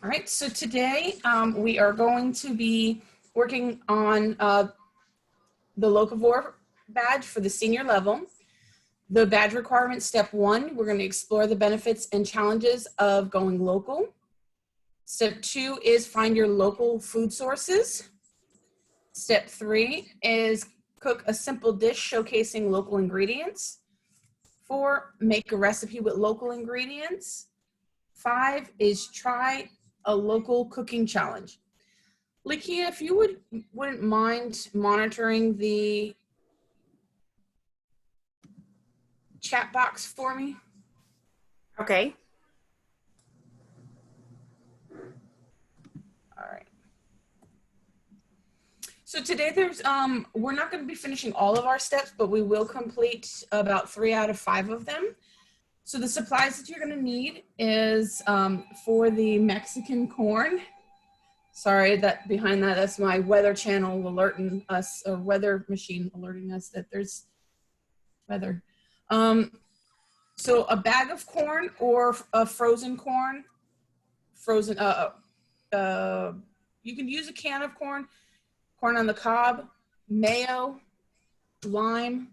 All right, so today we are going to be working on the Locavore badge for the senior level. The badge requirement, step 1, we're going to explore the benefits and challenges of going local. Step 2 is find your local food sources. Step 3 is cook a simple dish showcasing local ingredients. 4, make a recipe with local ingredients. 5 is try a local cooking challenge. Lakia, if you wouldn't mind monitoring the chat box for me. Okay. All right. So today we're not going to be finishing all of our steps, but we will complete about 3 out of 5 of them. So the supplies that you're going to need is for the Mexican corn. Sorry, that behind that's my weather channel alerting us, or weather machine alerting us that there's weather. So a bag of corn or a frozen corn, you can use a can of corn on the cob, mayo, lime,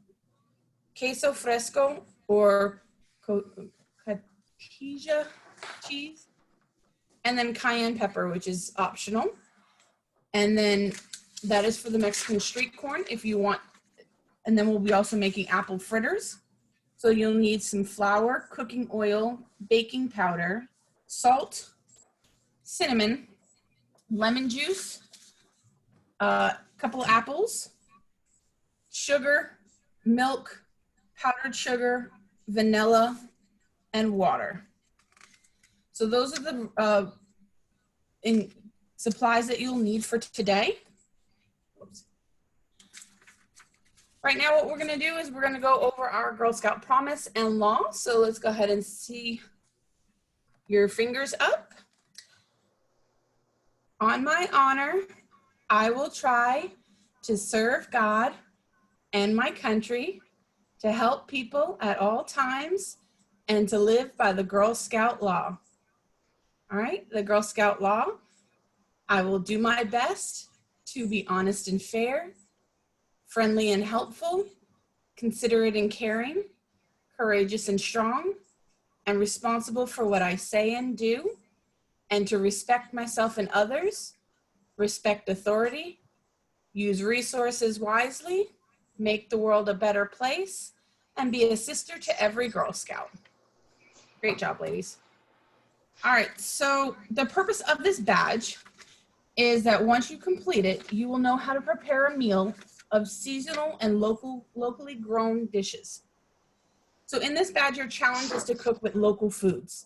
queso fresco, or cotija cheese, and then cayenne pepper, which is optional. And then that is for the Mexican street corn if you want. And then we'll be also making apple fritters. So you'll need some flour, cooking oil, baking powder, salt, cinnamon, lemon juice, a couple of apples, sugar, milk, powdered sugar, vanilla, and water. So those are the supplies that you'll need for today. Oops. Right now, what we're going to do is we're going to go over our Girl Scout promise and law. So let's go ahead and see your fingers up. On my honor, I will try to serve God and my country, to help people at all times, and to live by the Girl Scout law. All right, the Girl Scout law. I will do my best to be honest and fair, friendly and helpful, considerate and caring, courageous and strong, and responsible for what I say and do, and to respect myself and others, respect authority, use resources wisely, make the world a better place, and be a sister to every Girl Scout. Great job, ladies. All right, so the purpose of this badge is that once you complete it, you will know how to prepare a meal of seasonal and locally grown dishes. So in this badge, your challenge is to cook with local foods.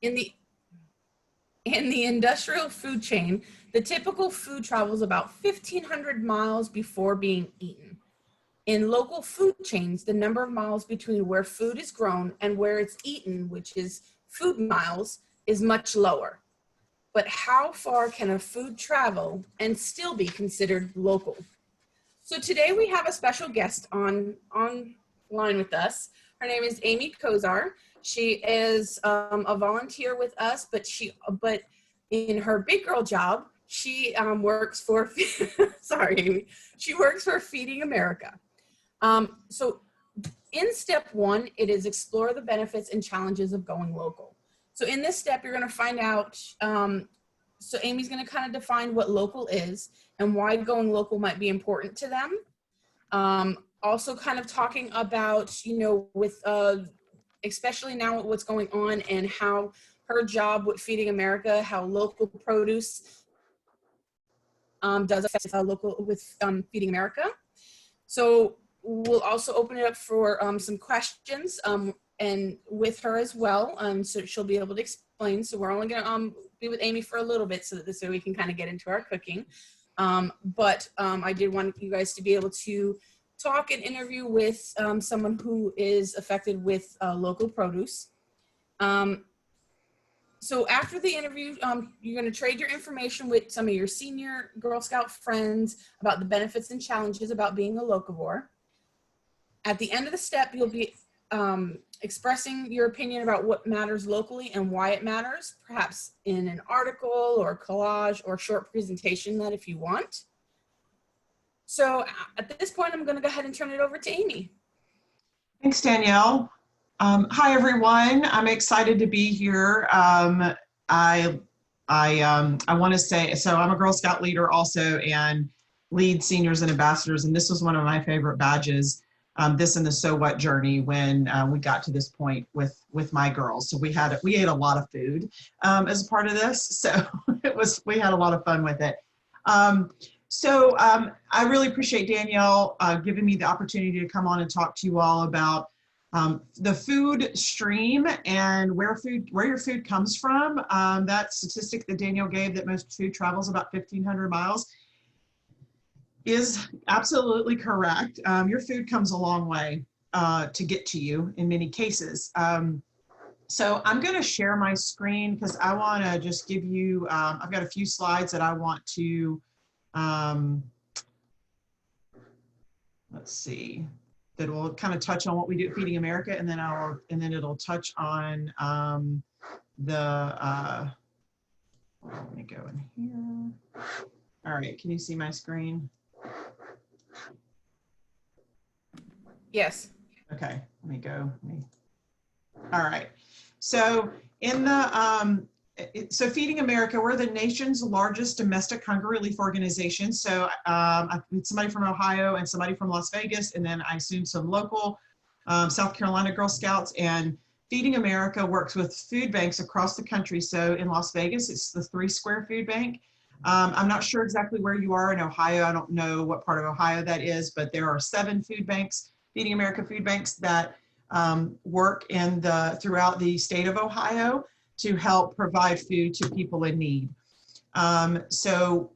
In the industrial food chain, the typical food travels about 1,500 miles before being eaten. In local food chains, the number of miles between where food is grown and where it's eaten, which is food miles, is much lower. But how far can a food travel and still be considered local? So today we have a special guest online with us. Her name is Amy Kozar. She is a volunteer with us, but in her big girl job, she works for, sorry, Amy, she works for Feeding America. So in step 1, it is explore the benefits and challenges of going local. So in this step, you're going to find out, so Amy's going to kind of define what local is and why going local might be important to them. Also kind of talking about, with, especially now with what's going on and how her job with Feeding America, how local produce does affect local with Feeding America. So we'll also open it up for some questions and with her as well, so she'll be able to explain. So we're only going to be with Amy for a little bit so that this way we can kind of get into our cooking. But I did want you guys to be able to talk and interview with someone who is affected with local produce. So after the interview, you're going to trade your information with some of your senior Girl Scout friends about the benefits and challenges about being a locavore. At the end of the step, you'll be expressing your opinion about what matters locally and why it matters, perhaps in an article or collage or short presentation that if you want. So at this point, I'm going to go ahead and turn it over to Amy. Thanks, Danielle. Hi, everyone. I'm excited to be here. I want to say, so I'm a Girl Scout leader also and lead seniors and ambassadors, and this was one of my favorite badges, this and the So What journey when we got to this point with my girls. So we ate a lot of food as a part of this, so we had a lot of fun with it. I really appreciate Danielle giving me the opportunity to come on and talk to you all about the food stream and where your food comes from. That statistic that Danielle gave, that most food travels about 1,500 miles, is absolutely correct. Your food comes a long way to get to you in many cases. So I'm going to share my screen because I want to just give you, I've got a few slides that I want to, let's see, that will kind of touch on what we do at Feeding America, and then it'll touch on let me go in here. All right, can you see my screen? Yes. Okay, let me go. All right, so in the so Feeding America, we're the nation's largest domestic hunger relief organization. So somebody from Ohio and somebody from Las Vegas, and then I assume some local South Carolina Girl Scouts. And Feeding America works with food banks across the country. So in Las Vegas, it's the 3 Square Food Bank. I'm not sure exactly where you are in Ohio. I don't know what part of Ohio that is, but there are 7 food banks, Feeding America food banks, that work throughout the state of Ohio to help provide food to people in need. So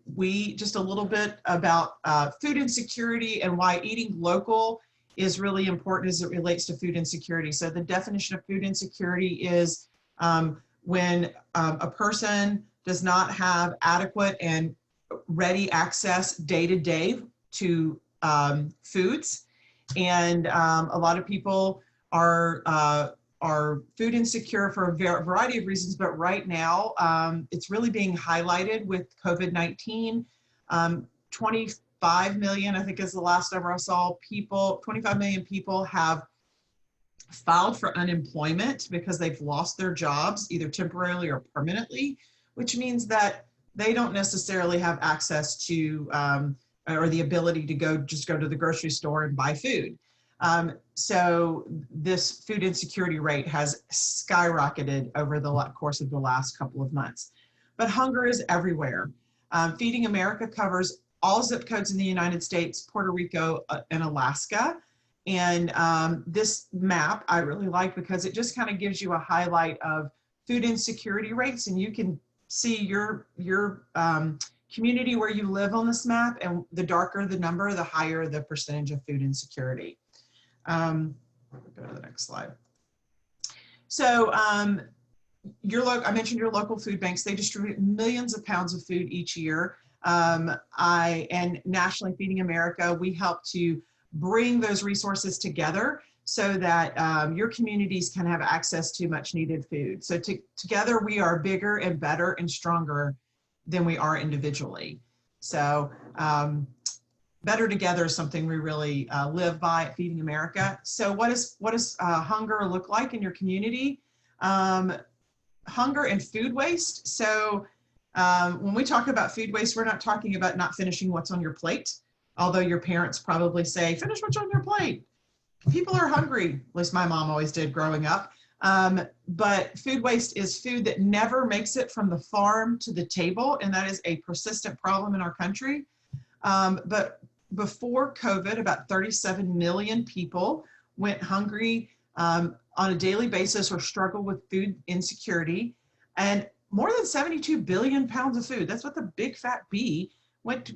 just a little bit about food insecurity and why eating local is really important as it relates to food insecurity. So the definition of food insecurity is when a person does not have adequate and ready access day to day to foods. And a lot of people are food insecure for a variety of reasons, but right now it's really being highlighted with COVID-19. 25 million, I think is the last number I saw, 25 million people have filed for unemployment because they've lost their jobs, either temporarily or permanently, which means that they don't necessarily have access to or the ability to just go to the grocery store and buy food. So this food insecurity rate has skyrocketed over the course of the last couple of months. But hunger is everywhere. Feeding America covers all zip codes in the United States, Puerto Rico, and Alaska. And this map I really like because it just kind of gives you a highlight of food insecurity rates, and you can see your community where you live on this map, and the darker the number, the higher the percentage of food insecurity. Go to the next slide. So I mentioned your local food banks. They distribute millions of pounds of food each year. And nationally, Feeding America, we help to bring those resources together so that your communities can have access to much needed food. So together we are bigger and better and stronger than we are individually. So better together is something we really live by at Feeding America. So what does hunger look like in your community? Hunger and food waste. So when we talk about food waste, we're not talking about not finishing what's on your plate, although your parents probably say, finish what's on your plate. People are hungry, at least my mom always did growing up. But food waste is food that never makes it from the farm to the table, and that is a persistent problem in our country. But before COVID, about 37 million people went hungry on a daily basis or struggle with food insecurity. And more than 72 billion pounds of food, that's what the big fat B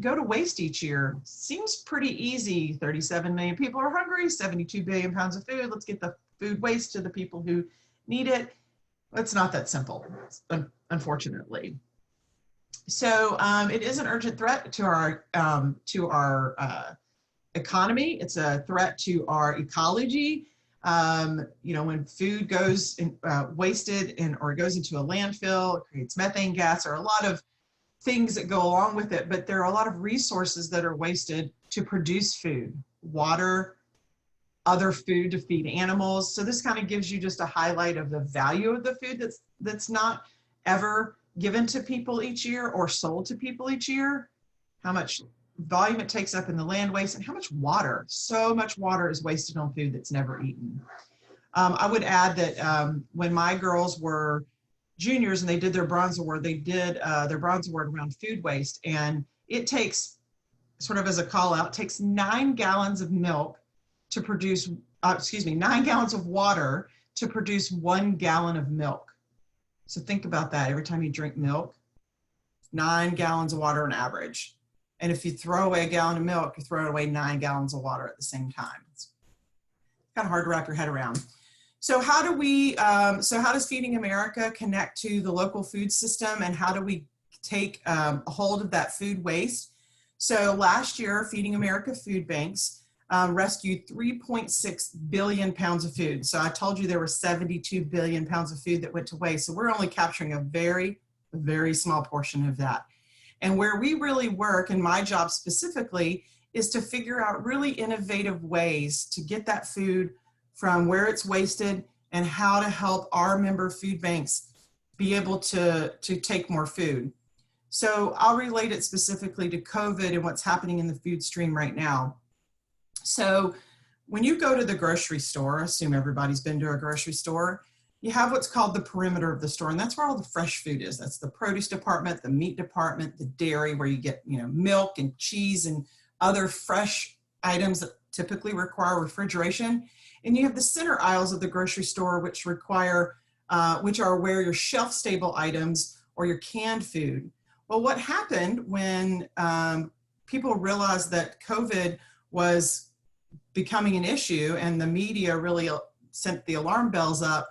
go to waste each year. Seems pretty easy. 37 million people are hungry, 72 billion pounds of food. Let's get the food waste to the people who need it. It's not that simple, unfortunately. So it is an urgent threat to our economy. It's a threat to our ecology. You know, when food goes wasted or goes into a landfill, it creates methane gas, or a lot of things that go along with it, but there are a lot of resources that are wasted to produce food, water, other food to feed animals. So this kind of gives you just a highlight of the value of the food that's not ever given to people each year or sold to people each year, how much volume it takes up in the land waste, and how much water, so much water is wasted on food that's never eaten. I would add that when my girls were juniors and they did their bronze award, they did their bronze award around food waste, and it takes, sort of as a call out, takes 9 gallons of milk to produce, 9 gallons of water to produce 1 gallon of milk. So think about that. Every time you drink milk, 9 gallons of water on average. And if you throw away a gallon of milk, you're throwing away 9 gallons of water at the same time. It's kind of hard to wrap your head around. So how do we, so how does Feeding America connect to the local food system, and how do we take a hold of that food waste? So last year, Feeding America food banks rescued 3.6 billion pounds of food. So I told you there were 72 billion pounds of food that went to waste. So we're only capturing a very, very small portion of that. And where we really work, and my job specifically, is to figure out really innovative ways to get that food from where it's wasted and how to help our member food banks be able to take more food. So I'll relate it specifically to COVID and what's happening in the food stream right now. So when you go to the grocery store, I assume everybody's been to a grocery store, you have what's called the perimeter of the store, and that's where all the fresh food is. That's the produce department, the meat department, the dairy, where you get, you know, milk and cheese and other fresh items that typically require refrigeration. And you have the center aisles of the grocery store, which require, which are where your shelf-stable items or your canned food. Well, what happened when people realized that COVID was becoming an issue and the media really sent the alarm bells up,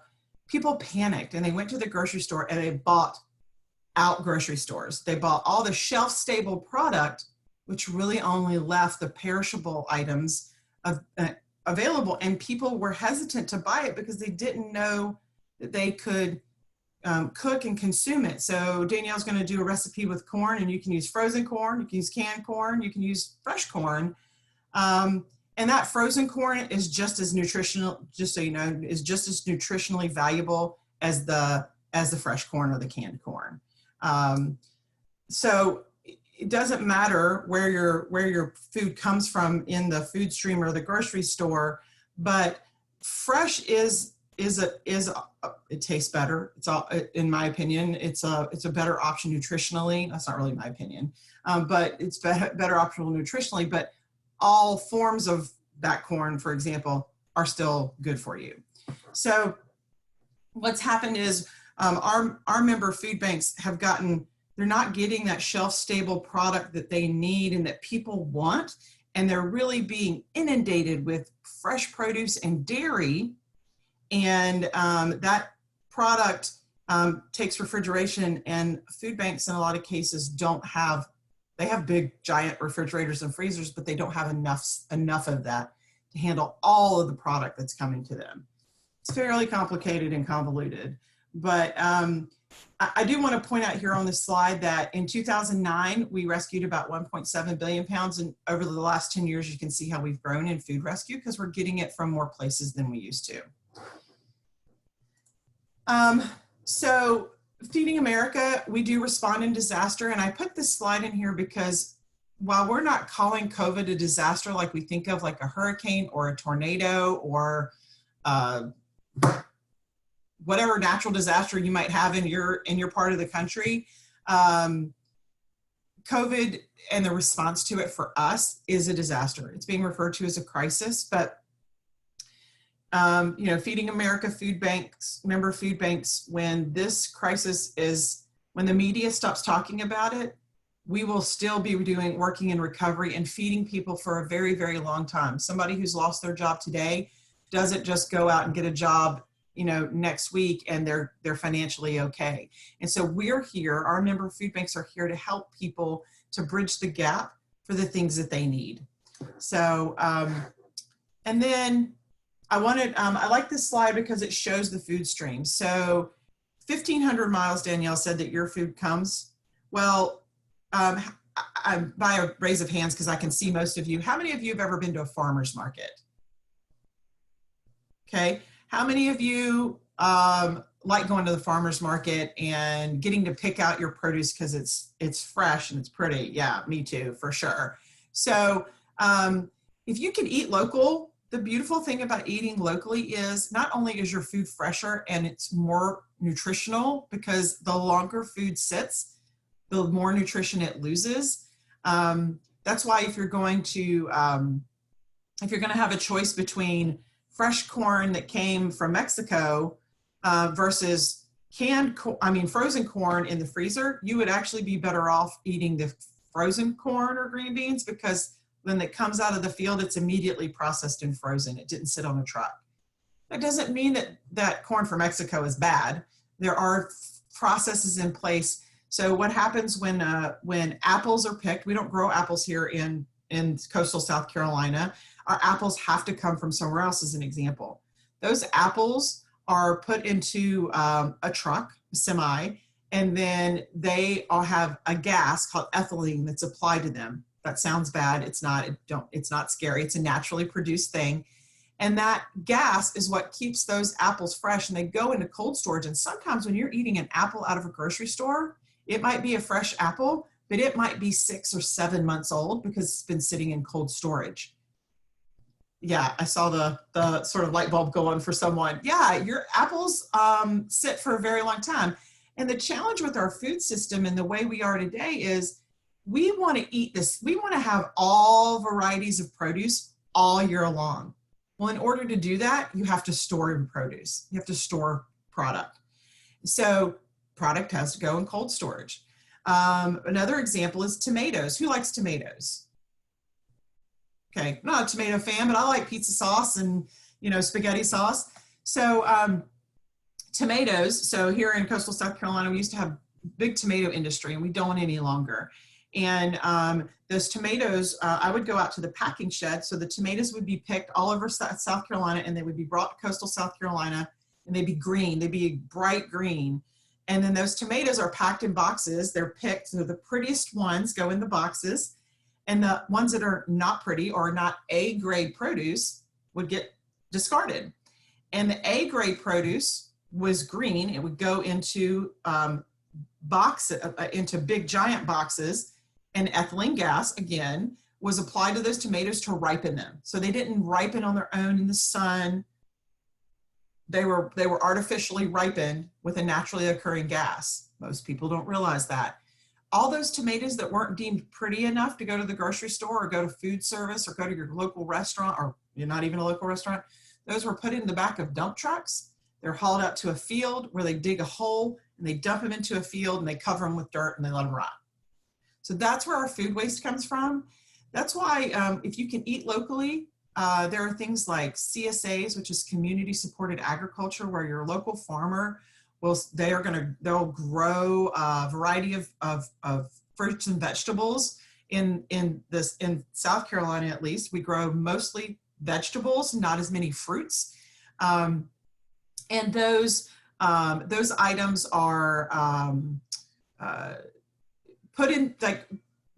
people panicked and they went to the grocery store and they bought out grocery stores. They bought all the shelf-stable product, which really only left the perishable items available, and people were hesitant to buy it because they didn't know that they could cook and consume it. So Danielle's going to do a recipe with corn, and you can use frozen corn, you can use canned corn, you can use fresh corn. And that frozen corn is just as nutritional, just so you know, is just as nutritionally valuable as the fresh corn or the canned corn. So it doesn't matter where your food comes from in the food stream or the grocery store, but fresh it tastes better. It's all, in my opinion, it's a better option nutritionally. That's not really my opinion, but it's better optional nutritionally. But all forms of that corn, for example, are still good for you. So what's happened is our member food banks have gotten, they're not getting that shelf-stable product that they need and that people want, and they're really being inundated with fresh produce and dairy, and that product takes refrigeration, and food banks in a lot of cases don't have, they have big giant refrigerators and freezers, but they don't have enough of that to handle all of the product that's coming to them. It's fairly complicated and convoluted, but I do want to point out here on this slide that in 2009, we rescued about 1.7 billion pounds, and over the last 10 years, you can see how we've grown in food rescue because we're getting it from more places than we used to. So Feeding America, we do respond in disaster, and I put this slide in here because while we're not calling COVID a disaster like we think of, like a hurricane or a tornado or whatever natural disaster you might have in your part of the country, COVID and the response to it for us is a disaster. It's being referred to as a crisis, but you know, Feeding America food banks, member food banks, when this crisis is, when the media stops talking about it, we will still be working in recovery and feeding people for a very, very long time. Somebody who's lost their job today doesn't just go out and get a job, you know, next week and they're financially okay. And so we're here, our member food banks are here to help people to bridge the gap for the things that they need. So, and then I like this slide because it shows the food stream. So 1,500 miles, Danielle said that your food comes. Well, by a raise of hands, because I can see most of you, how many of you have ever been to a farmer's market? Okay, how many of you like going to the farmer's market and getting to pick out your produce because it's fresh and it's pretty? Yeah, me too, for sure. So if you can eat local, the beautiful thing about eating locally is not only is your food fresher and it's more nutritional, because the longer food sits, the more nutrition it loses. That's why if you're going to have a choice between fresh corn that came from Mexico versus frozen corn in the freezer, you would actually be better off eating the frozen corn or green beans, because when it comes out of the field, it's immediately processed and frozen. It didn't sit on a truck. That doesn't mean that corn from Mexico is bad. There are processes in place. So what happens when apples are picked? We don't grow apples here in coastal South Carolina. Our apples have to come from somewhere else, as an example. Those apples are put into a truck, a semi, and then they all have a gas called ethylene that's applied to them. That sounds bad. It's not. It's not scary. It's a naturally produced thing. And that gas is what keeps those apples fresh, and they go into cold storage. And sometimes when you're eating an apple out of a grocery store, it might be a fresh apple, but it might be 6 or 7 months old because it's been sitting in cold storage. Yeah, I saw the sort of light bulb go on for someone. Yeah, your apples sit for a very long time. And the challenge with our food system and the way we are today is we want to eat this. We want to have all varieties of produce all year long. Well, in order to do that, you have to store in produce. You have to store product. So product has to go in cold storage. Another example is tomatoes. Who likes tomatoes? Okay, I'm not a tomato fan, but I like pizza sauce and, spaghetti sauce. So tomatoes, so here in coastal South Carolina, we used to have big tomato industry, and we don't any longer. And those tomatoes, I would go out to the packing shed. So the tomatoes would be picked all over South Carolina, and they would be brought to coastal South Carolina, and they'd be green. They'd be bright green. And then those tomatoes are packed in boxes. They're picked. So the prettiest ones go in the boxes, and the ones that are not pretty or not A-grade produce would get discarded. And the A-grade produce was green. It would go into into big giant boxes, and ethylene gas, again, was applied to those tomatoes to ripen them. So they didn't ripen on their own in the sun. They were artificially ripened with a naturally occurring gas. Most people don't realize that. All those tomatoes that weren't deemed pretty enough to go to the grocery store or go to food service or go to your local restaurant, or you're not even a local restaurant, those were put in the back of dump trucks. They're hauled out to a field where they dig a hole and they dump them into a field and they cover them with dirt and they let them rot. So that's where our food waste comes from. That's why if you can eat locally, there are things like CSAs, which is community supported agriculture, where your local farmer they'll grow a variety of fruits and vegetables. In South Carolina, at least, we grow mostly vegetables, not as many fruits. And those items are put in, like,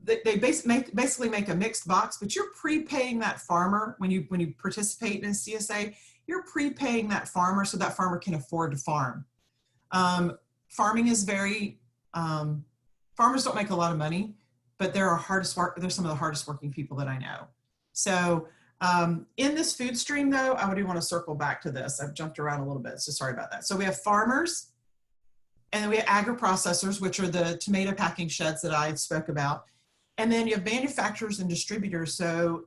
they basically make a mixed box, but you're prepaying that farmer when you participate in a CSA. You're prepaying that farmer so that farmer can afford to farm. Farming is very, farmers don't make a lot of money, but they're some of the hardest working people that I know. So in this food stream, though, I do want to circle back to this. I've jumped around a little bit, so sorry about that. So we have farmers, and then we have agri-processors, which are the tomato packing sheds that I spoke about. And then you have manufacturers and distributors. So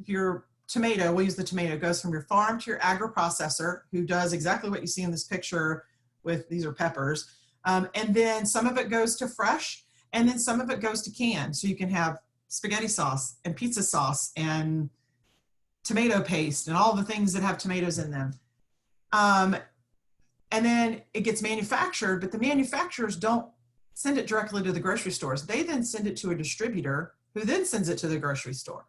your tomato, we'll use the tomato, goes from your farm to your agri-processor, who does exactly what you see in this picture with, these are peppers. And then some of it goes to fresh, and then some of it goes to canned. So you can have spaghetti sauce and pizza sauce and tomato paste and all the things that have tomatoes in them. And then it gets manufactured, but the manufacturers don't send it directly to the grocery stores. They then send it to a distributor, who then sends it to the grocery store.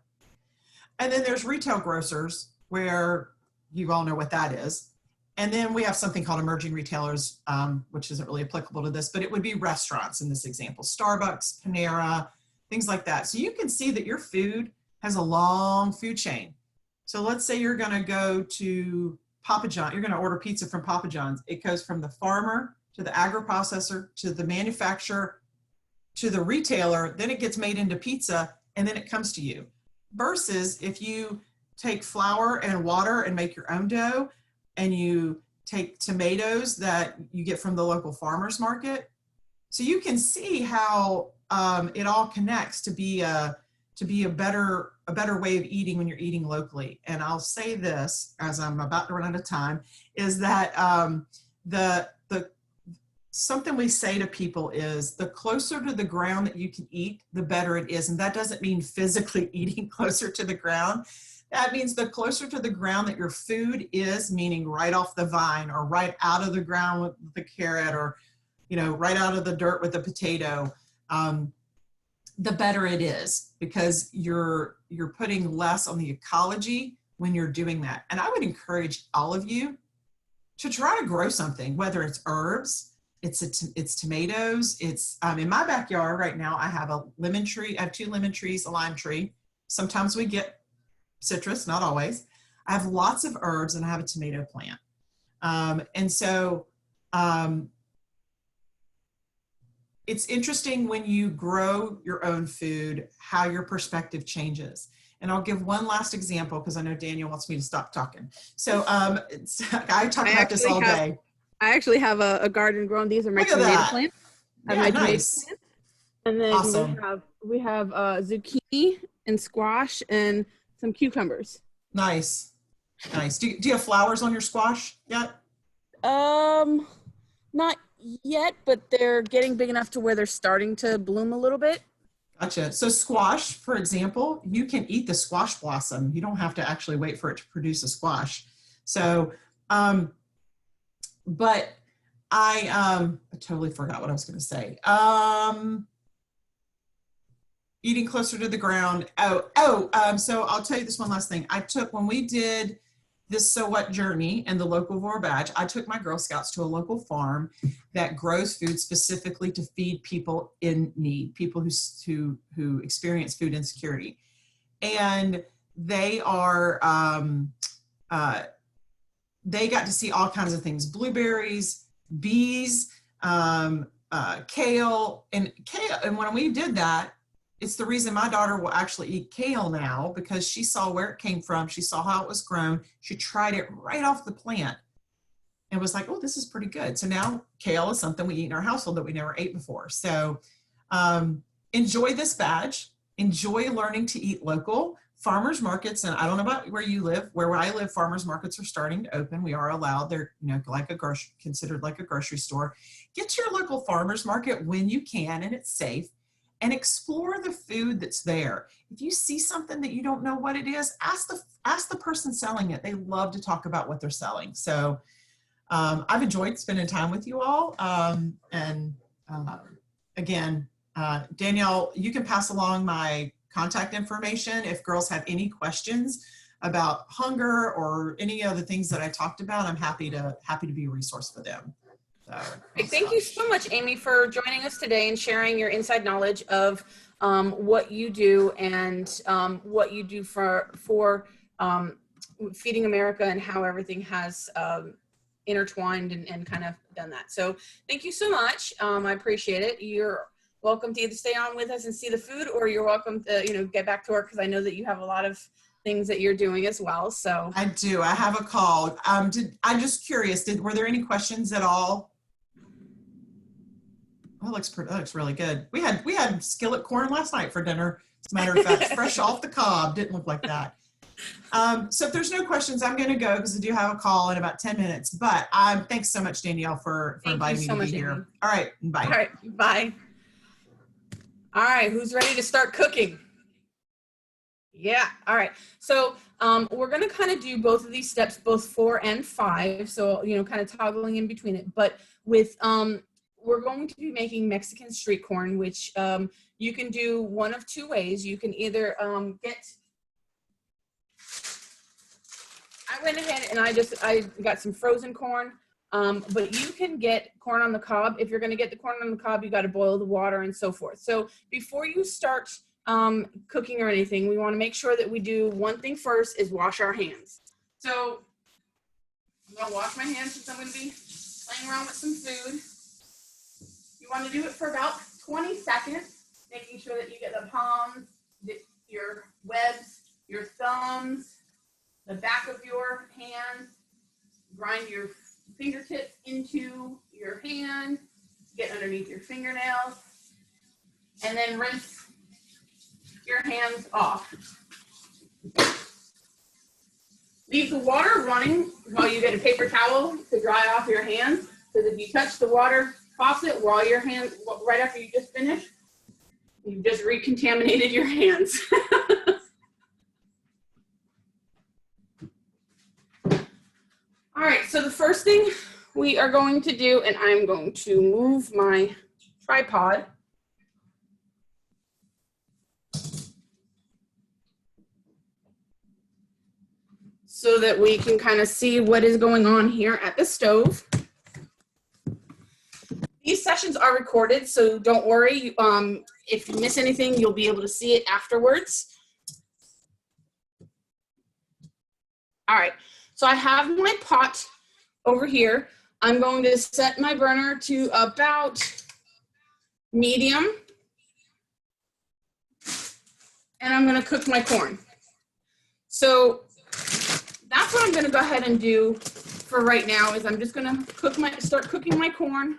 And then there's retail grocers, where you all know what that is. And then we have something called emerging retailers, which isn't really applicable to this, but it would be restaurants in this example, Starbucks, Panera, things like that. So you can see that your food has a long food chain. So let's say you're gonna go to Papa John, you're gonna order pizza from Papa John's. It goes from the farmer to the agro-processor to the manufacturer to the retailer, then it gets made into pizza, and then it comes to you. Versus if you take flour and water and make your own dough, and you take tomatoes that you get from the local farmer's market. So you can see how it all connects to be a better way of eating when you're eating locally. And I'll say this, as I'm about to run out of time, is that something we say to people is the closer to the ground that you can eat, the better it is. And that doesn't mean physically eating closer to the ground. That means the closer to the ground that your food is, meaning right off the vine or right out of the ground with the carrot, or, you know, right out of the dirt with the potato, the better it is, because you're putting less on the ecology when you're doing that. And I would encourage all of you to try to grow something, whether it's herbs, it's tomatoes, it's in my backyard right now. I have a lemon tree. I have 2 lemon trees, a lime tree. Sometimes we get citrus, not always. I have lots of herbs, and I have a tomato plant. And so it's interesting when you grow your own food, how your perspective changes. And I'll give one last example, because I know Daniel wants me to stop talking. So I talk about this all day. I actually have a garden grown. These are my tomato plants. I have my tomato plants. And then Awesome. we have zucchini and squash and some cucumbers. Nice. Nice. Do you have flowers on your squash yet? Not yet, but they're getting big enough to where they're starting to bloom a little bit. Gotcha. So squash, for example, you can eat the squash blossom. You don't have to actually wait for it to produce a squash. So, but I totally forgot what I was going to say. Eating closer to the ground. So I'll tell you this one last thing. When we did this So What journey and the Locavore badge, I took my Girl Scouts to a local farm that grows food specifically to feed people in need, people who experience food insecurity. And they got to see all kinds of things: blueberries, bees, kale. And when we did that, it's the reason my daughter will actually eat kale now, because she saw where it came from. She saw how it was grown. She tried it right off the plant and was like, oh, this is pretty good. So now kale is something we eat in our household that we never ate before. So enjoy this badge. Enjoy learning to eat local. Farmers markets, and I don't know about where you live. Where I live, farmers markets are starting to open. We are allowed. They're, like considered like a grocery store. Get to your local farmers market when you can, and it's safe. And explore the food that's there. If you see something that you don't know what it is, ask the person selling it. They love to talk about what they're selling. So I've enjoyed spending time with you all. Again, Danielle, you can pass along my contact information if girls have any questions about hunger or any other things that I talked about. I'm happy to be a resource for them. So, thank you so much, Amy, for joining us today and sharing your inside knowledge of what you do and what you do for Feeding America, and how everything has intertwined and kind of done that. So thank you so much. I appreciate it. You're welcome to either stay on with us and see the food, or you're welcome to get back to work, because I know that you have a lot of things that you're doing as well. So I do. I have a call. I'm just curious. Were there any questions at all? That looks really good. We had skillet corn last night for dinner. As a matter of fact, fresh off the cob. Didn't look like that. So if there's no questions, I'm going to go, because I do have a call in about 10 minutes. But thanks so much, Danielle, for inviting me to be here. Amy. All right, bye. All right, bye. All right, who's ready to start cooking? Yeah, all right. So we're going to kind of do both of these steps, both 4 and 5. So, kind of toggling in between it. But with we're going to be making Mexican street corn, which you can do one of 2 ways. You can either I went ahead and I got some frozen corn. But you can get corn on the cob. If you're going to get the corn on the cob, you got to boil the water and so forth. So before you start cooking or anything, we want to make sure that we do one thing first is wash our hands. So I'm going to wash my hands since I'm going to be playing around with some food. You want to do it for about 20 seconds, making sure that you get the palms, your webs, your thumbs, the back of your hand, grind your fingertips into your hand, get underneath your fingernails, and then rinse your hands off. Leave the water running while you get a paper towel to dry off your hands, so that if you touch the water faucet while your hand, right after you just finished, you've just recontaminated your hands. All right, so the first thing we are going to do, and I'm going to move my tripod. So that we can kind of see what is going on here at the stove. These sessions are recorded, so don't worry. If you miss anything, you'll be able to see it afterwards. All right, so I have my pot over here. I'm going to set my burner to about medium. And I'm going to cook my corn. So that's what I'm going to go ahead and do for right now is I'm just going to start cooking my corn.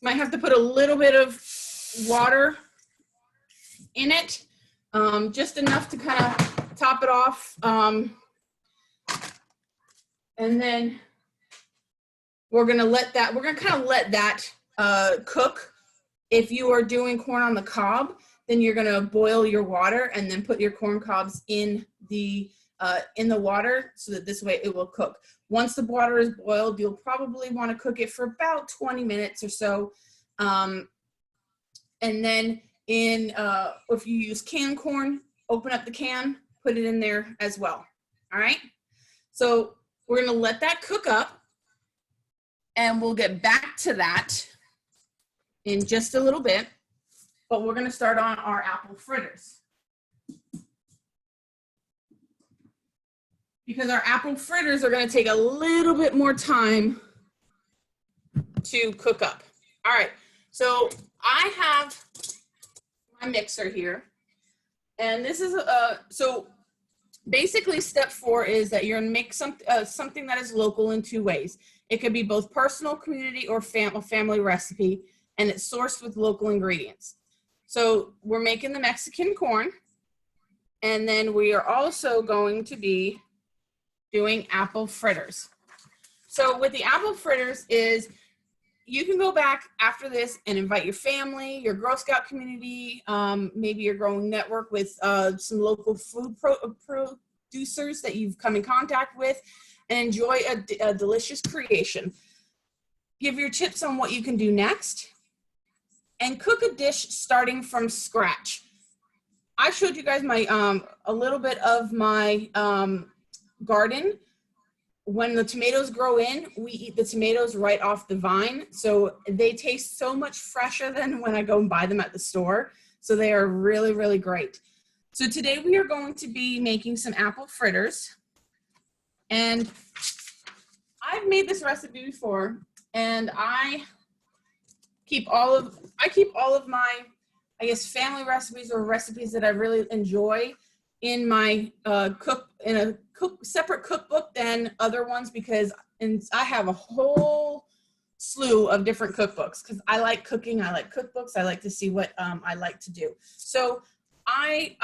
Might have to put a little bit of water in it, just enough to kind of top it off. And then we're going to kind of let that cook. If you are doing corn on the cob, then you're going to boil your water and then put your corn cobs in the water so that this way it will cook. Once the water is boiled, you'll probably want to cook it for about 20 minutes or so. And then if you use canned corn, open up the can, put it in there as well. All right. So we're going to let that cook up and we'll get back to that in just a little bit. But we're going to start on our apple fritters. Because our apple fritters are going to take a little bit more time to cook up. All right, so I have my mixer here. And this is, so basically step 4 is that you're going to make something that is local in 2 ways. It could be both personal, community, or family recipe, and it's sourced with local ingredients. So we're making the Mexican corn, and then we are also going to be doing apple fritters. So with the apple fritters is you can go back after this and invite your family, your Girl Scout community, maybe your growing network with some local food producers that you've come in contact with, and enjoy a delicious creation. Give your tips on what you can do next, and cook a dish starting from scratch. I showed you guys my a little bit of my garden. When the tomatoes grow in, we eat the tomatoes right off the vine. So they taste so much fresher than when I go and buy them at the store. So they are really, really great. So today we are going to be making some apple fritters. And I've made this recipe before, and I keep all of my, I guess, family recipes or recipes that I really enjoy in my separate cookbook than other ones, because I have a whole slew of different cookbooks because I like cooking. I like cookbooks. I like to see what I like to do. So I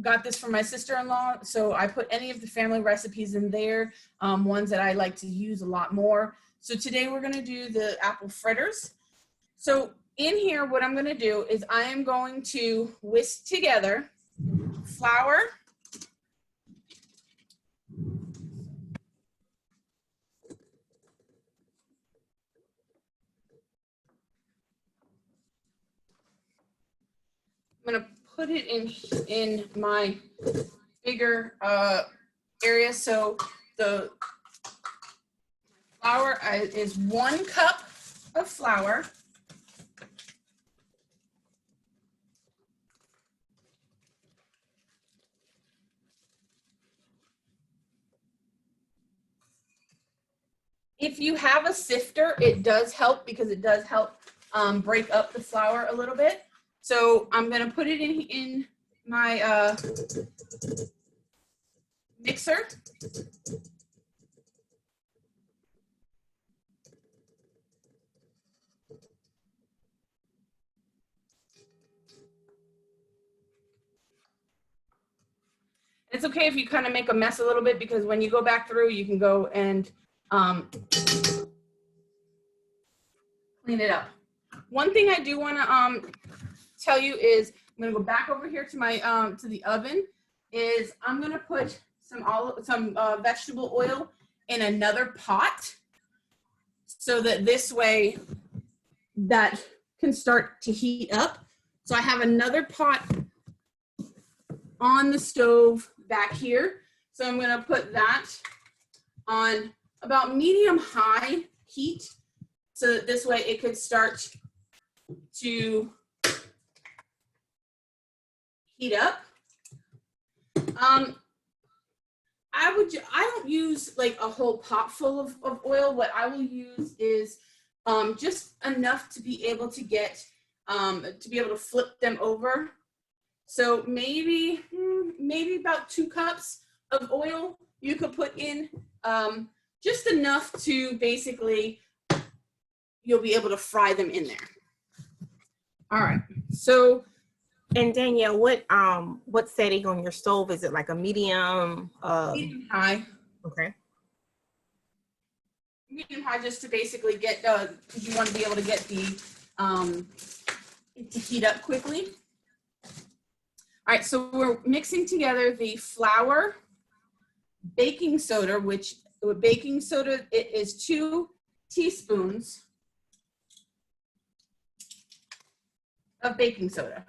got this from my sister-in-law. So I put any of the family recipes in there, ones that I like to use a lot more. So today we're going to do the apple fritters. So in here, what I'm going to do is I am going to whisk together flour, I'm going to put it in my bigger area. So the flour is 1 cup of flour. If you have a sifter, it does help because it does help break up the flour a little bit. So I'm gonna put it in my mixer. It's okay if you kind of make a mess a little bit, because when you go back through, you can go and clean it up. One thing I do want to tell you is I'm going to go back over here to my to the oven. Is I'm going to put some vegetable oil in another pot, so that this way that can start to heat up. So I have another pot on the stove back here. So I'm going to put that on about medium-high heat, so that this way it could start to heat up. I don't use like a whole pot full of oil. What I will use is just enough to be able to get to be able to flip them over. So maybe about 2 cups of oil you could put in, just enough to basically you'll be able to fry them in there. All right. So, and Danielle, what setting on your stove? Is it like a medium? Medium high. Okay. Medium high, just to basically get you want to be able to get the to heat up quickly. All right, so we're mixing together the flour, baking soda, which with baking soda, it is 2 teaspoons of baking soda.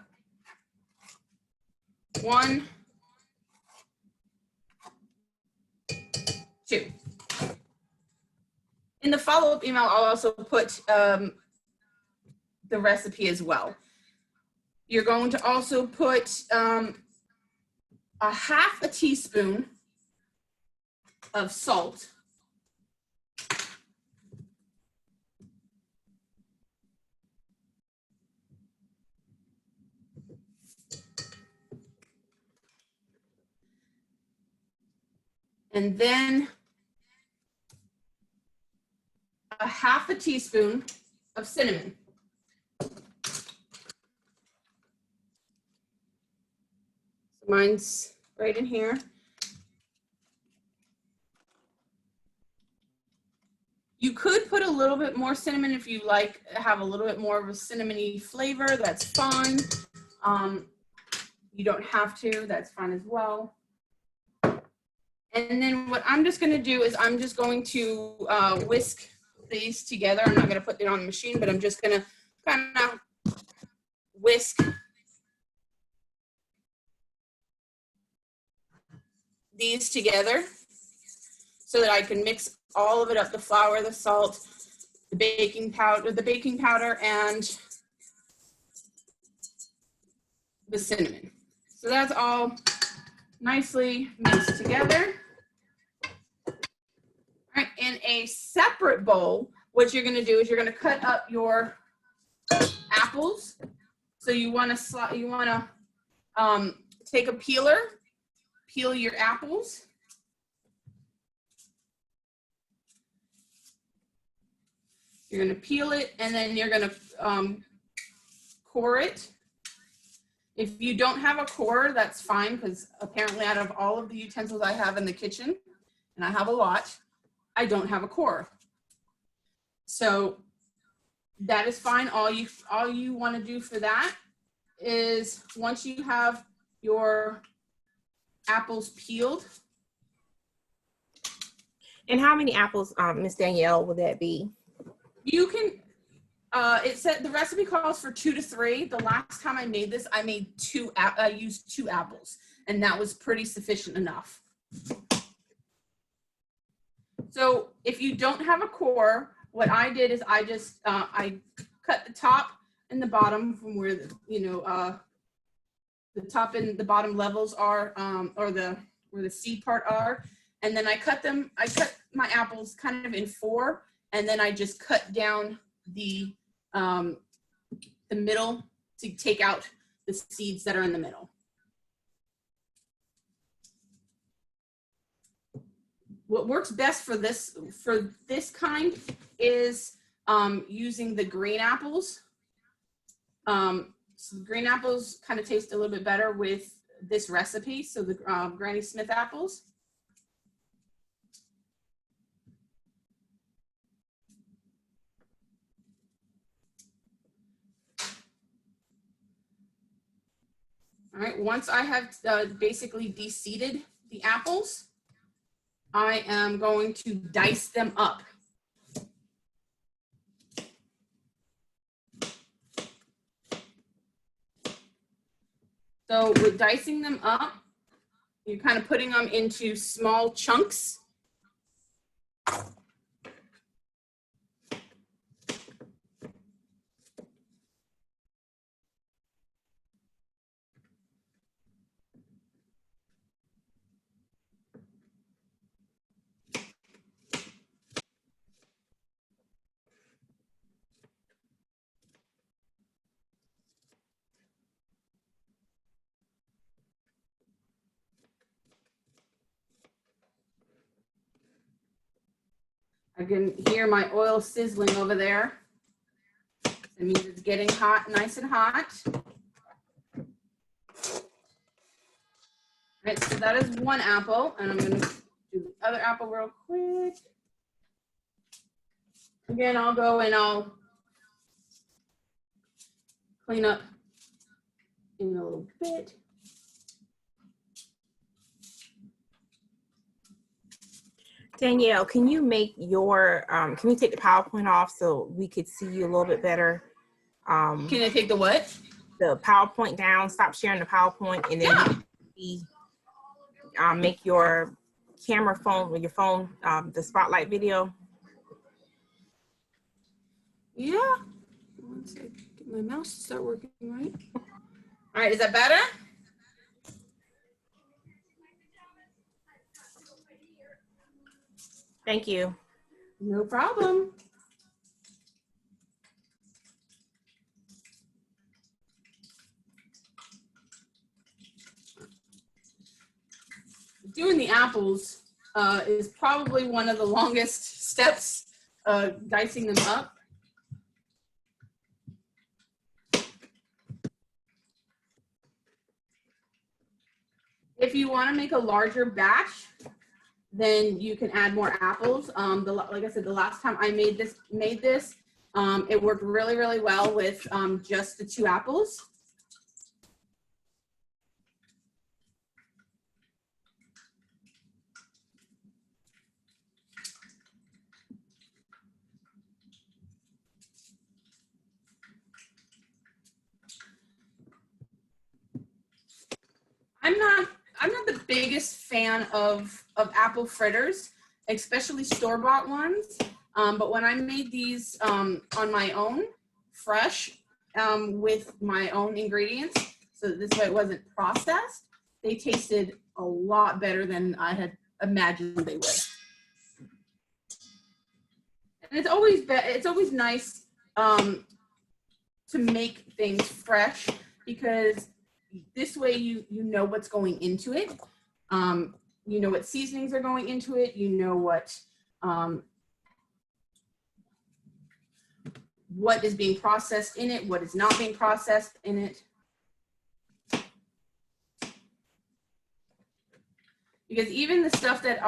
1, 2. In the follow-up email, I'll also put the recipe as well. You're going to also put a 1/2 teaspoon of salt. And then a 1/2 teaspoon of cinnamon. Mine's right in here. You could put a little bit more cinnamon if you like, have a little bit more of a cinnamony flavor, that's fine. You don't have to, that's fine as well. And then what I'm just gonna do is I'm just going to whisk these together. I'm not gonna put it on the machine, but I'm just gonna kind of whisk these together so that I can mix all of it up, the flour, the salt, the baking powder, and the cinnamon. So that's all nicely mixed together. All right, in a separate bowl, what you're gonna do is you're gonna cut up your apples. So you wanna take a peeler, peel your apples. You're gonna peel it, and then you're gonna core it. If you don't have a core, that's fine, because apparently out of all of the utensils I have in the kitchen, and I have a lot, I don't have a core. So that is fine. All you want to do for that is, once you have your apples peeled. And how many apples, Miss Danielle, would that be? You can, It said the recipe calls for 2 to 3. The last time I made this, I made I used 2 apples, and that was pretty sufficient enough. So if you don't have a core, what I did is I just I cut the top and the bottom from where the top and the bottom levels are, or where the seed part are, and then I cut my apples kind of in 4, and then I just cut down the middle to take out the seeds that are in the middle. What works best for this kind is using the green apples. So the green apples kind of taste a little bit better with this recipe. So the Granny Smith apples. All right, once I have basically de-seeded the apples, I am going to dice them up. So with dicing them up, you're kind of putting them into small chunks. I can hear my oil sizzling over there. It means it's getting hot, nice and hot. All right, so that is one apple, and I'm going to do the other apple real quick. Again, I'll go and I'll clean up in a little bit. Danielle, can you make your, can you take the PowerPoint off so we could see you a little bit better? Can I take the what? The PowerPoint down, stop sharing the PowerPoint, and then you make your camera phone with your phone, the spotlight video. Yeah. One second, get my mouse to start working right. All right, is that better? Thank you. No problem. Doing the apples is probably one of the longest steps, dicing them up. If you want to make a larger batch, then you can add more apples. Like I said, the last time I made this, it worked really, really well with just the 2 apples. I'm not the biggest fan of apple fritters, especially store-bought ones. But when I made these on my own, fresh, with my own ingredients, so this way it wasn't processed, they tasted a lot better than I had imagined they would. And it's always nice to make things fresh, because this way you know what's going into it. You know what seasonings are going into it. You know what is being processed in it, what is not being processed in it. Because even the stuff that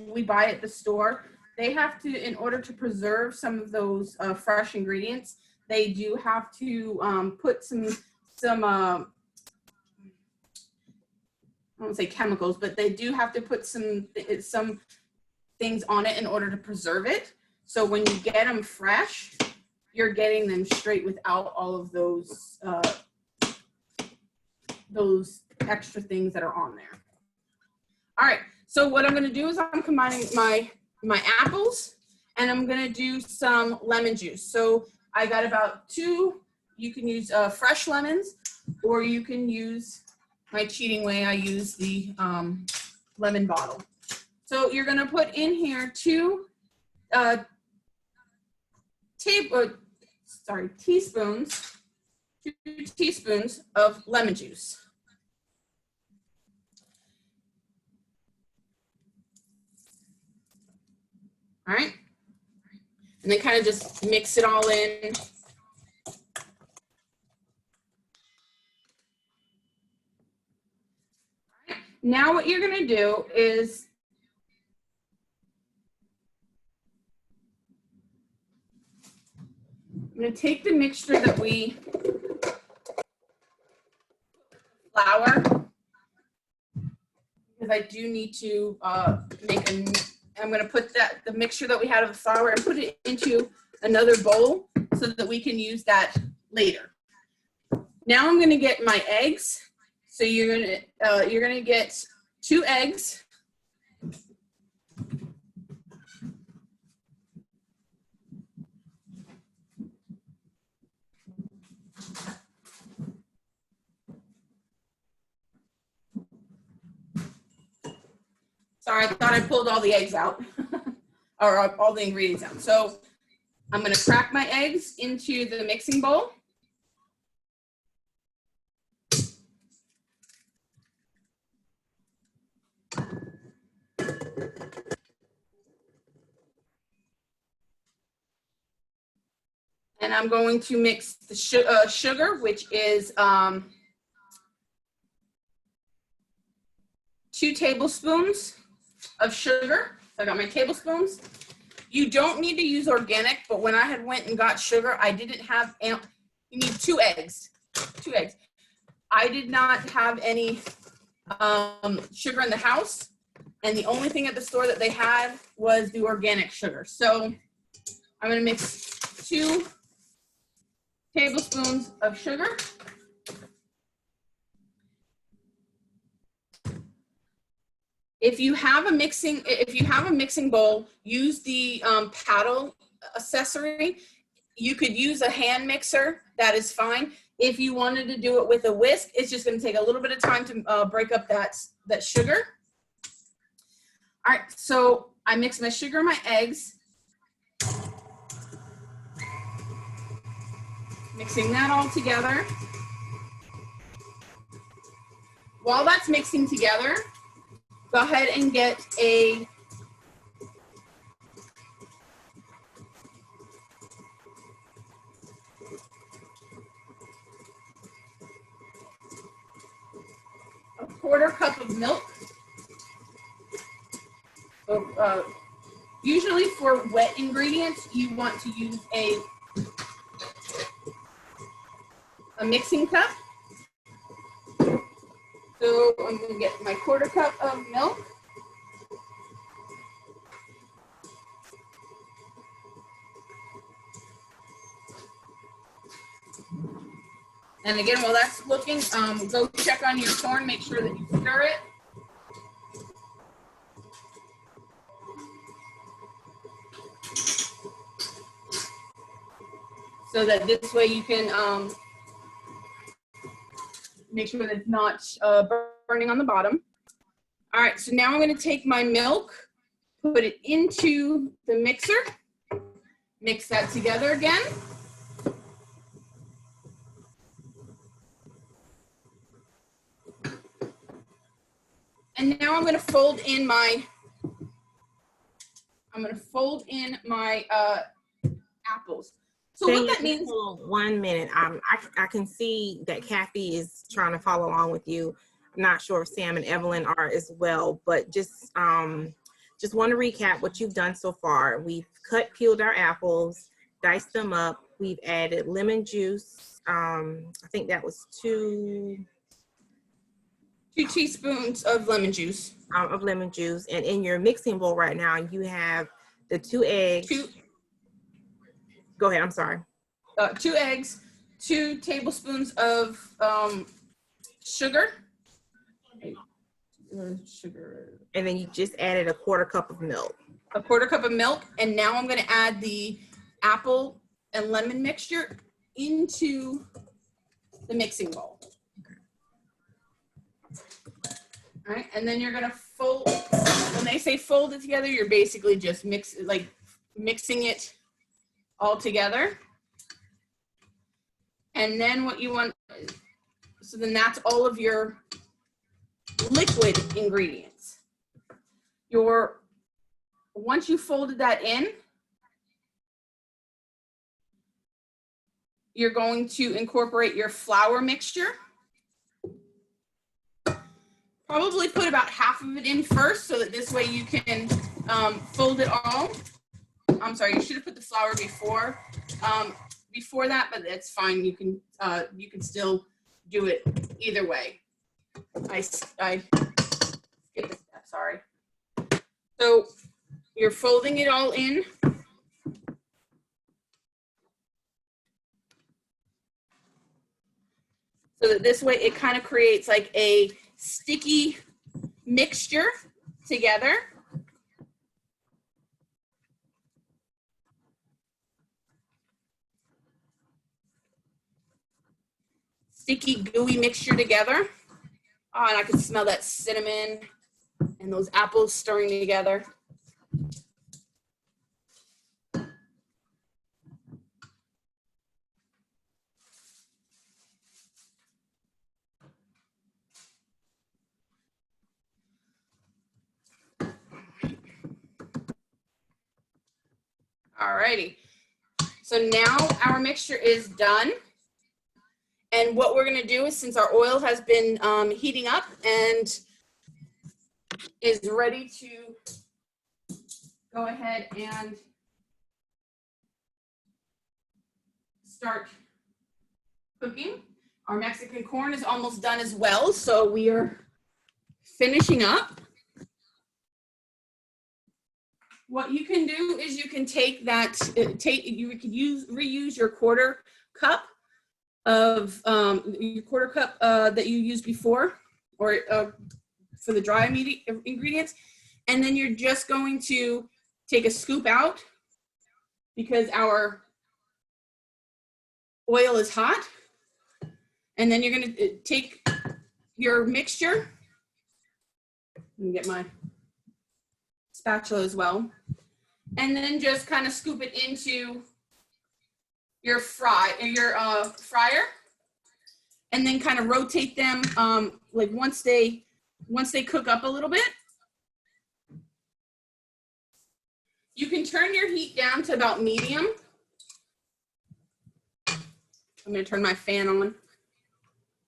we buy at the store, they have to, in order to preserve some of those fresh ingredients, they do have to put some I won't say chemicals, but they do have to put some things on it in order to preserve it. So when you get them fresh, you're getting them straight without all of those extra things that are on there. All right, so what I'm gonna do is I'm combining my apples, and I'm gonna do some lemon juice. So I got about 2, you can use fresh lemons, or you can use my cheating way, I use the lemon bottle. So you're gonna put in here 2 teaspoons, 2 teaspoons of lemon juice. All right, and then kind of just mix it all in. Now what you're gonna do is I'm gonna take the mixture that we flour, because I do need to make I'm gonna put the mixture that we had of the flour and put it into another bowl so that we can use that later. Now I'm gonna get my eggs. So you're gonna get 2 eggs. Sorry, I thought I pulled all the eggs out, or all the ingredients out. So I'm gonna crack my eggs into the mixing bowl. And I'm going to mix the sugar, which is 2 tablespoons of sugar. So I got my tablespoons. You don't need to use organic, but when I had went and got sugar, I didn't have, you need 2 eggs, 2 eggs. I did not have any sugar in the house, and the only thing at the store that they had was the organic sugar. So I'm gonna mix 2 tablespoons of sugar. If you have a mixing bowl, use the paddle accessory. You could use a hand mixer, that is fine. If you wanted to do it with a whisk, it's just gonna take a little bit of time to break up that sugar. All right, so I mix my sugar and my eggs. Mixing that all together. While that's mixing together, go ahead and get a quarter cup of milk. So, usually for wet ingredients, you want to use a mixing cup. So I'm going to get my quarter cup of milk. And again, while that's looking, go check on your corn, make sure that you stir it. So that this way you can make sure that it's not burning on the bottom. All right, so now I'm gonna take my milk, put it into the mixer, mix that together again. And now I'm gonna fold in my apples. So what that means. 1 minute. I can see that Kathy is trying to follow along with you. I'm not sure if Sam and Evelyn are as well, but just want to recap what you've done so far. We've peeled our apples, diced them up. We've added lemon juice. I think that was 2 teaspoons of lemon juice. And in your mixing bowl right now, you have the 2 eggs. Go ahead, I'm sorry. 2 eggs, 2 tablespoons of sugar. Sugar. And then you just added a 1/4 cup of milk. A 1/4 cup of milk. And now I'm going to add the apple and lemon mixture into the mixing bowl. All right, and then you're going to fold. When they say fold it together, you're basically just mixing it all together. And then what you want, so then that's all of your liquid ingredients. Once you folded that in, you're going to incorporate your flour mixture. Probably put about half of it in first so that this way you can fold it all. I'm sorry, you should have put the flour before that, but that's fine. You can still do it either way. I skipped a step, sorry. So you're folding it all in. So that this way it kind of creates like a sticky mixture together. Sticky, gooey mixture together. Oh, and I can smell that cinnamon and those apples stirring together. Alrighty. So now our mixture is done. And what we're going to do is, since our oil has been heating up and is ready to go ahead and start cooking, our Mexican corn is almost done as well. So we are finishing up. What you can do is you can take that, you could reuse your 1/4 cup of your 1/4 cup that you used before, or for the dry ingredients, and then you're just going to take a scoop out because our oil is hot, and then you're going to take your mixture. Let me get my spatula as well, and then just kind of scoop it into your fryer, and then kind of rotate them like once they cook up a little bit. You can turn your heat down to about medium. I'm going to turn my fan on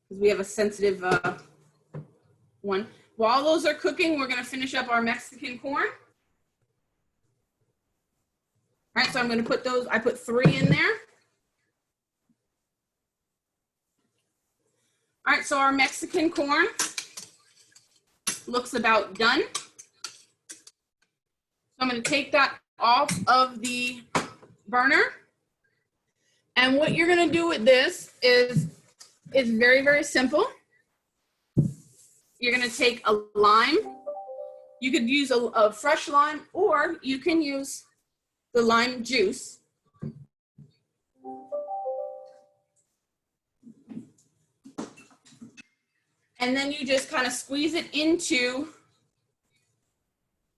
because we have a sensitive one. While those are cooking, we're going to finish up our Mexican corn. All right, so I'm going to put those, I put 3 in there. All right, so our Mexican corn looks about done. So I'm going to take that off of the burner. And what you're going to do with this is very, very simple. You're going to take a lime. You could use a fresh lime, or you can use the lime juice. And then you just kind of squeeze it into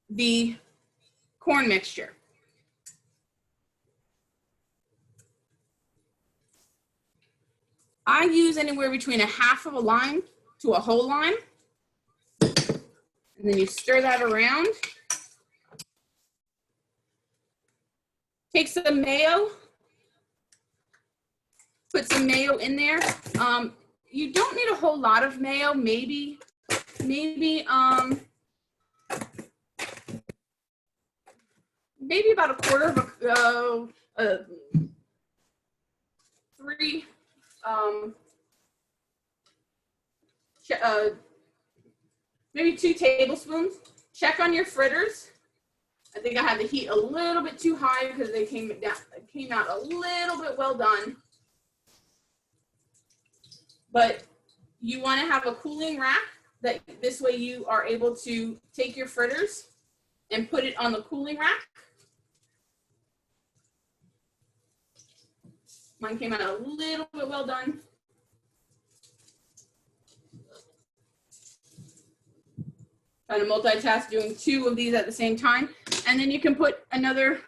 the corn mixture. I use anywhere between a half of a lime to a whole lime. And then you stir that around. Take some mayo. Put some mayo in there. You don't need a whole lot of mayo, maybe about a 1/4 of 3 maybe 2 tablespoons. Check on your fritters. I think I had the heat a little bit too high because they came out a little bit well done. But you want to have a cooling rack that this way you are able to take your fritters and put it on the cooling rack. Mine came out a little bit well done. Trying to multitask doing 2 of these at the same time. And then you can put another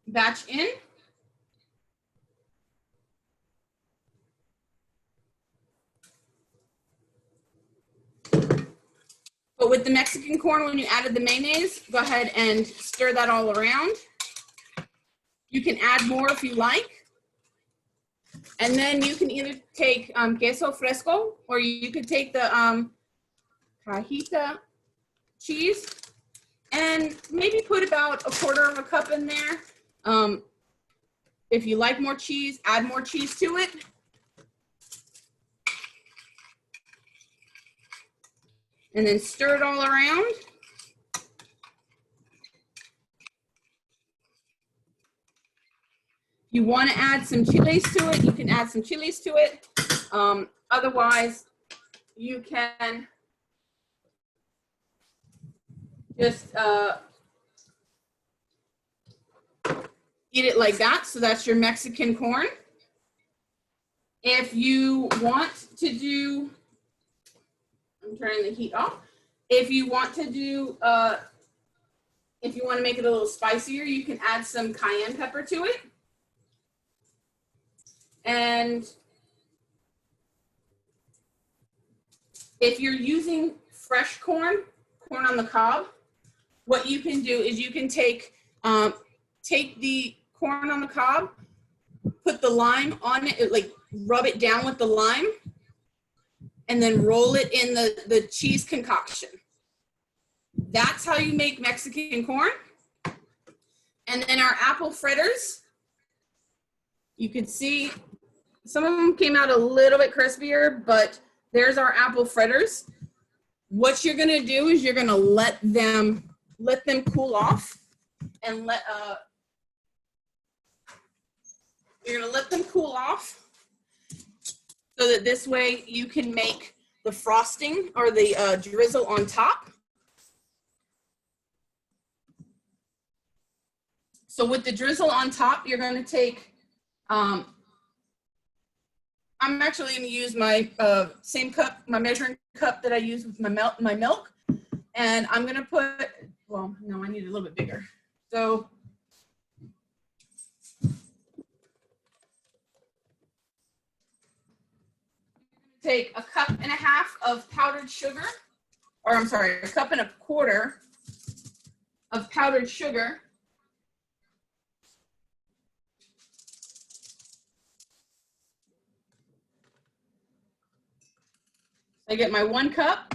batch in. But with the Mexican corn, when you added the mayonnaise, go ahead and stir that all around. You can add more if you like. And then you can either take queso fresco, or you could take the cajita cheese and maybe put about 1/4 cup in there. If you like more cheese, add more cheese to it. And then stir it all around. If you want to add some chilies to it, you can add some chilies to it. Otherwise, you can just eat it like that. So that's your Mexican corn. If you want to do, I'm turning the heat off. If you want to do, if you want to make it a little spicier, you can add some cayenne pepper to it. And if you're using fresh corn on the cob, what you can do is you can take the corn on the cob, put the lime on it, like rub it down with the lime, and then roll it in the cheese concoction. That's how you make Mexican corn. And then our apple fritters, you can see some of them came out a little bit crispier, but there's our apple fritters. What you're gonna do is you're gonna let them cool off, and you're gonna let them cool off so that this way you can make the frosting or the drizzle on top. So with the drizzle on top, you're gonna take, I'm actually gonna use my same cup, my measuring cup that I use with my milk. And I'm gonna put, well, no, I need a little bit bigger. So take 1.5 cups of powdered sugar, or I'm sorry, 1.25 cups of powdered sugar. I get my 1 cup.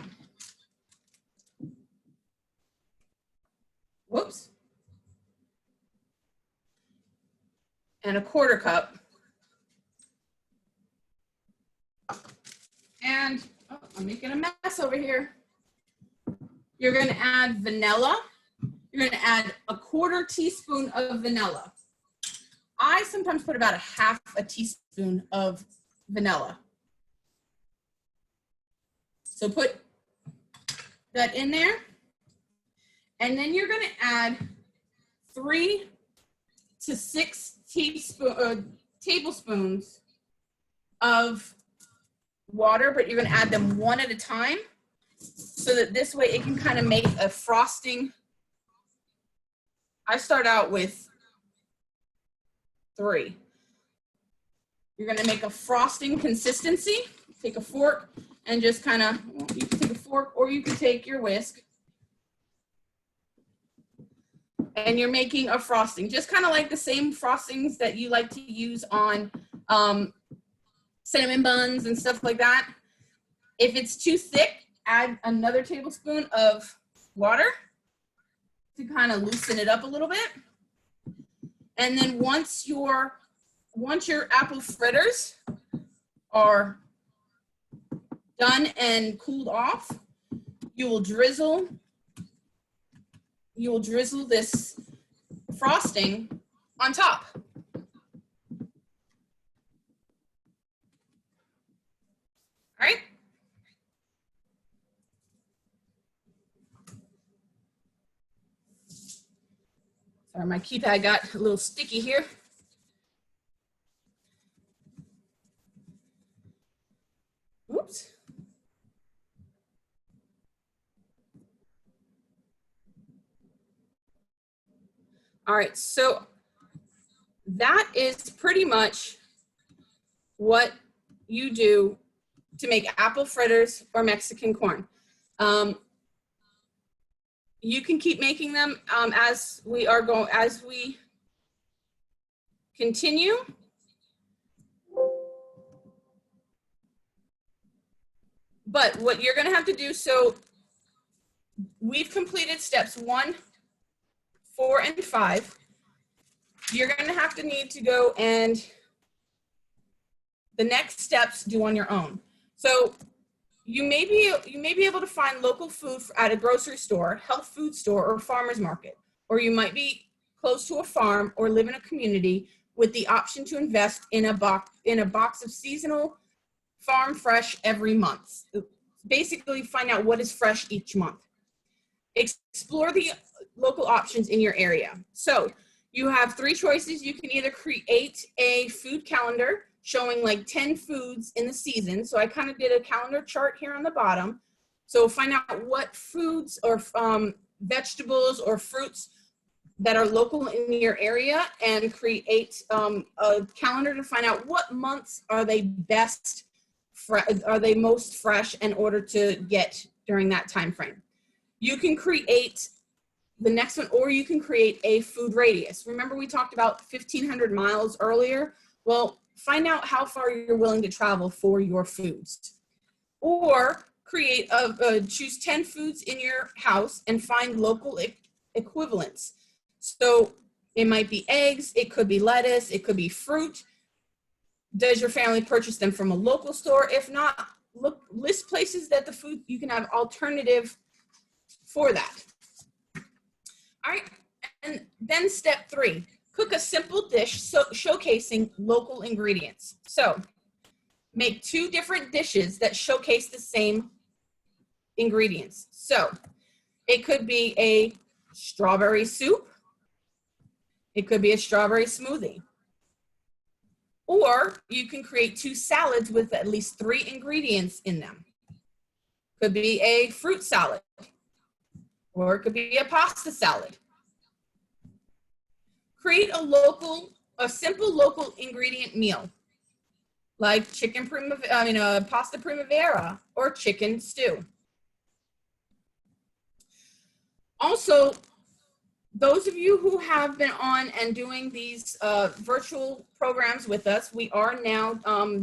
Whoops. And 1/4 cup. And oh, I'm making a mess over here. You're going to add vanilla. You're going to add 1/4 teaspoon of vanilla. I sometimes put about 1/2 teaspoon of vanilla. So put that in there. And then you're going to add 3 to 6 tablespoons of water, but you're going to add them one at a time so that this way it can kind of make a frosting. I start out with 3. You're going to make a frosting consistency. Take a fork and just kind of, well, you can take a fork or you can take your whisk. And you're making a frosting, just kind of like the same frostings that you like to use on cinnamon buns and stuff like that. If it's too thick, add another tablespoon of water to kind of loosen it up a little bit. And then once your apple fritters are done and cooled off, you will drizzle you will drizzle this frosting on top. All right. Sorry, my keypad got a little sticky here. Oops. All right, so that is pretty much what you do to make apple fritters or Mexican corn. You can keep making them as we continue. But what you're gonna have to do, so we've completed steps 1, 4, and 5. You're gonna have to need to go and the next steps do on your own. So you may be able to find local food at a grocery store, health food store, or farmer's market, or you might be close to a farm or live in a community with the option to invest in a box of seasonal farm fresh every month. Basically find out what is fresh each month. Explore the local options in your area. So you have 3 choices. You can either create a food calendar showing like 10 foods in the season. So I kind of did a calendar chart here on the bottom. So find out what foods or vegetables or fruits that are local in your area and create a calendar to find out what months are they most fresh in order to get during that time frame. You can create the next one, or you can create a food radius. Remember we talked about 1,500 miles earlier? Well, find out how far you're willing to travel for your foods. Or create choose 10 foods in your house and find local equivalents. So it might be eggs, it could be lettuce, it could be fruit. Does your family purchase them from a local store? If not, list places that the food, you can have alternative for that. All right, and then step 3, cook a simple dish showcasing local ingredients. So make 2 different dishes that showcase the same ingredients. So it could be a strawberry soup. It could be a strawberry smoothie. Or you can create 2 salads with at least 3 ingredients in them. Could be a fruit salad, or it could be a pasta salad. Create a simple local ingredient meal, like pasta primavera or chicken stew. Also, those of you who have been on and doing these virtual programs with us, we are now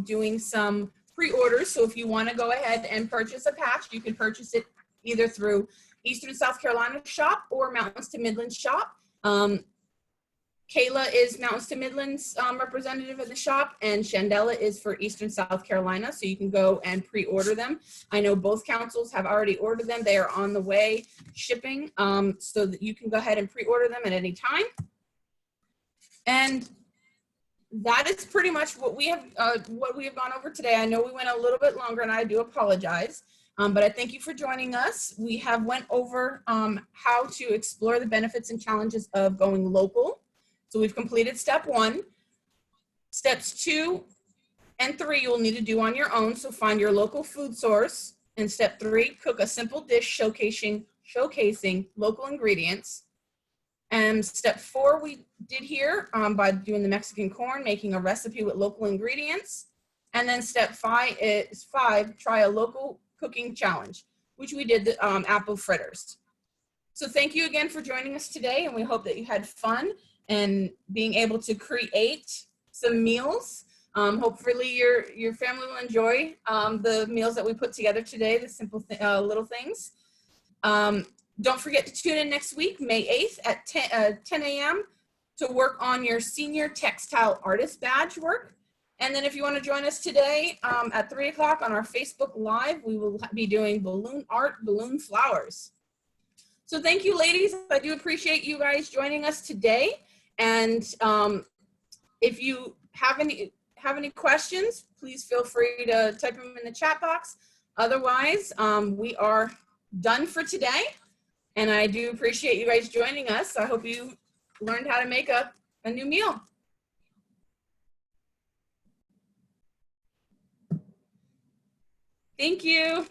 doing some pre-orders. So if you want to go ahead and purchase a patch, you can purchase it either through Eastern South Carolina shop or Mountains to Midlands shop. Kayla is Mountains to Midlands representative at the shop, and Shandella is for Eastern South Carolina, so you can go and pre-order them. I know both councils have already ordered them. They are on the way shipping, so that you can go ahead and pre-order them at any time. And that is pretty much what we have gone over today. I know we went a little bit longer, and I do apologize, but I thank you for joining us. We have went over how to explore the benefits and challenges of going local. So we've completed step 1. Steps 2 and 3 you'll need to do on your own. So find your local food source. And step 3, cook a simple dish showcasing local ingredients. And step 4 we did here by doing the Mexican corn, making a recipe with local ingredients. And then step 5 is try a local cooking challenge, which we did the apple fritters. So thank you again for joining us today, and we hope that you had fun and being able to create some meals. Hopefully your family will enjoy the meals that we put together today, the simple little things. Don't forget to tune in next week, May 8th at 10 a.m. to work on your senior textile artist badge work. And then if you want to join us today at 3 o'clock on our Facebook Live, we will be doing balloon art, balloon flowers. So thank you, ladies. I do appreciate you guys joining us today. And if you have any questions, please feel free to type them in the chat box. Otherwise, we are done for today. And I do appreciate you guys joining us. I hope you learned how to make a new meal. Thank you.